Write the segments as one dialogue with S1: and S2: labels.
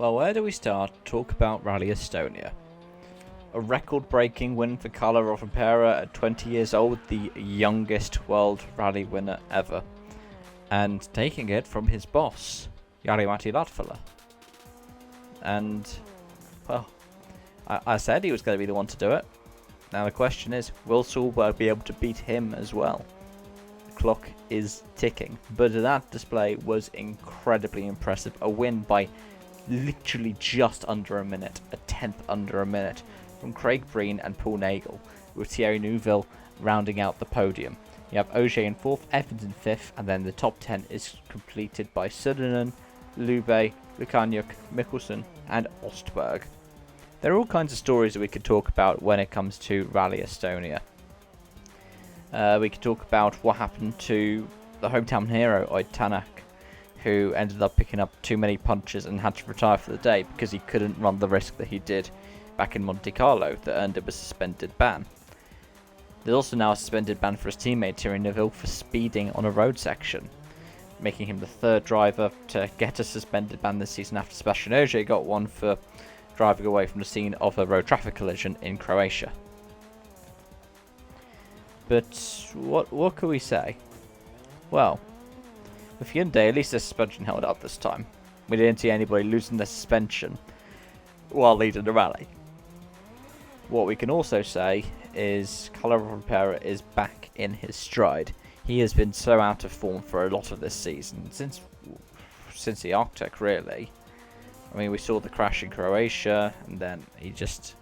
S1: Well, where do we start to talk about Rally Estonia? A record-breaking win for Kalle Rovanperä at 20 years old, the youngest world rally winner ever. And taking it from his boss, Jari-Matti Latvala. And, well, I said he was going to be the one to do it. Now the question is, will Solberg be able to beat him as well? The clock is ticking. But that display was incredibly impressive. A win by literally just under a minute, a tenth under a minute, from Craig Breen and Paul Nagel, with Thierry Neuville rounding out the podium. You have Ogier in 4th, Evans in 5th, and then the top 10 is completed by Sudinen, Lube, Lukanyuk, Mikkelsen, and Ostberg. There are all kinds of stories that we could talk about when it comes to Rally Estonia. We could talk about what happened to the hometown hero, Oid Tanak, who ended up picking up too many punches and had to retire for the day because he couldn't run the risk that he did back in Monte Carlo that earned him a suspended ban. There's also now a suspended ban for his teammate Thierry Neuville for speeding on a road section, making him the third driver to get a suspended ban this season after Sebastian Ogier got one for driving away from the scene of a road traffic collision in Croatia. But what can we say? Well, with Hyundai, at least the suspension held up this time. We didn't see anybody losing their suspension while leading the rally. What we can also say is Kalle Rovanperä is back in his stride. He has been so out of form for a lot of this season, since the Arctic really. I mean, we saw the crash in Croatia, and then he just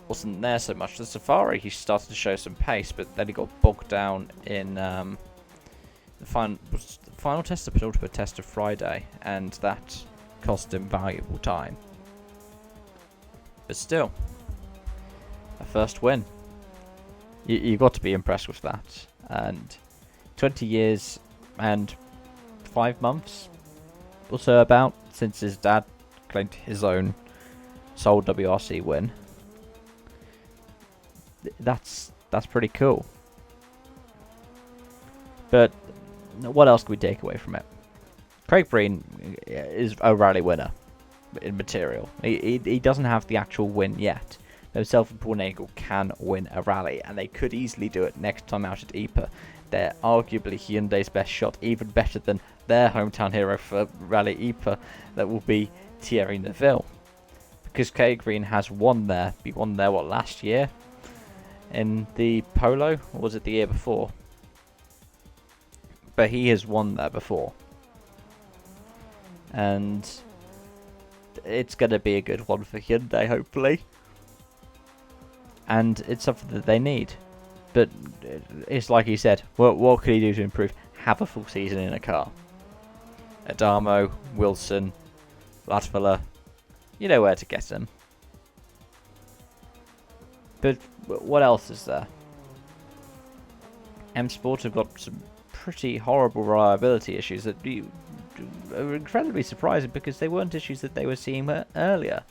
S1: wasn't there so much. The Safari, he started to show some pace, but then he got bogged down in the final test, the penultimate test of Friday, and that cost him valuable time. But still, a first win. You got to be impressed with that. And 20 years and 5 months or so about since his dad claimed his own sole WRC win. That's pretty cool. But what else can we take away from it? Craig Breen is a rally winner in material. He doesn't have the actual win yet. Himself and Paul Nagel can win a rally, and they could easily do it next time out at Ypres. They're arguably Hyundai's best shot, even better than their hometown hero for Rally Ypres, that will be Thierry Neuville. Because Craig Breen has won there. He won there, last year? In the Polo? Or was it the year before? But he has won there before. And it's going to be a good one for Hyundai, hopefully. And it's something that they need. But it's like he said, what could he do to improve? Have a full season in a car. Adamo, Wilson, Latvala, you know where to get them. But what else is there? M Sport have got some pretty horrible reliability issues that are incredibly surprising because they weren't issues that they were seeing earlier.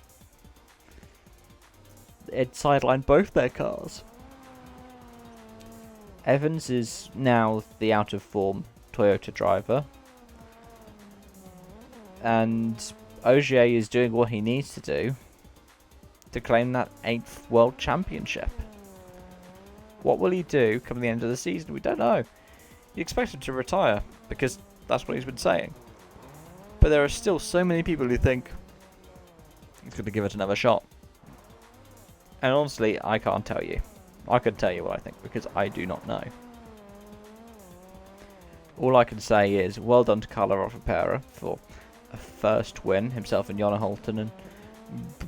S1: It sidelined both their cars. Evans is now the out-of-form Toyota driver. And Ogier is doing what he needs to do to claim that 8th World Championship. What will he do come the end of the season? We don't know. You expect him to retire, because that's what he's been saying. But there are still so many people who think he's going to give it another shot. And honestly, I can't tell you. I can tell you what I think, because I do not know. All I can say is, well done to Kalle Rovanperä for a first win, himself and Jonna Holtonen.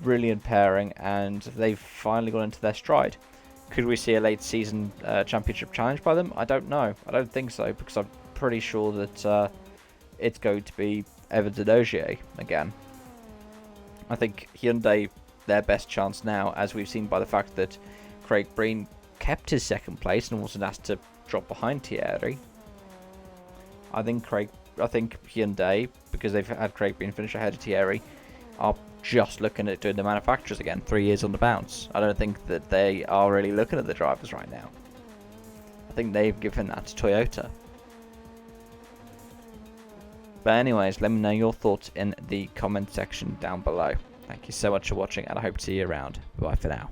S1: Brilliant pairing, and they've finally got into their stride. Could we see a late season championship challenge by them? I don't know. I don't think so, because I'm pretty sure that it's going to be Evans and Ogier again. I think Hyundai, their best chance now, as we've seen by the fact that Craig Breen kept his second place and wasn't asked to drop behind Thierry. I think Hyundai, because they've had Craig Breen finish ahead of Thierry, are just looking at doing the manufacturers again, 3 years on the bounce. I don't think that they are really looking at the drivers right now. I think they've given that to Toyota. But anyways, let me know your thoughts in the comment section down below. Thank you so much for watching, and I hope to see you around. Bye for now.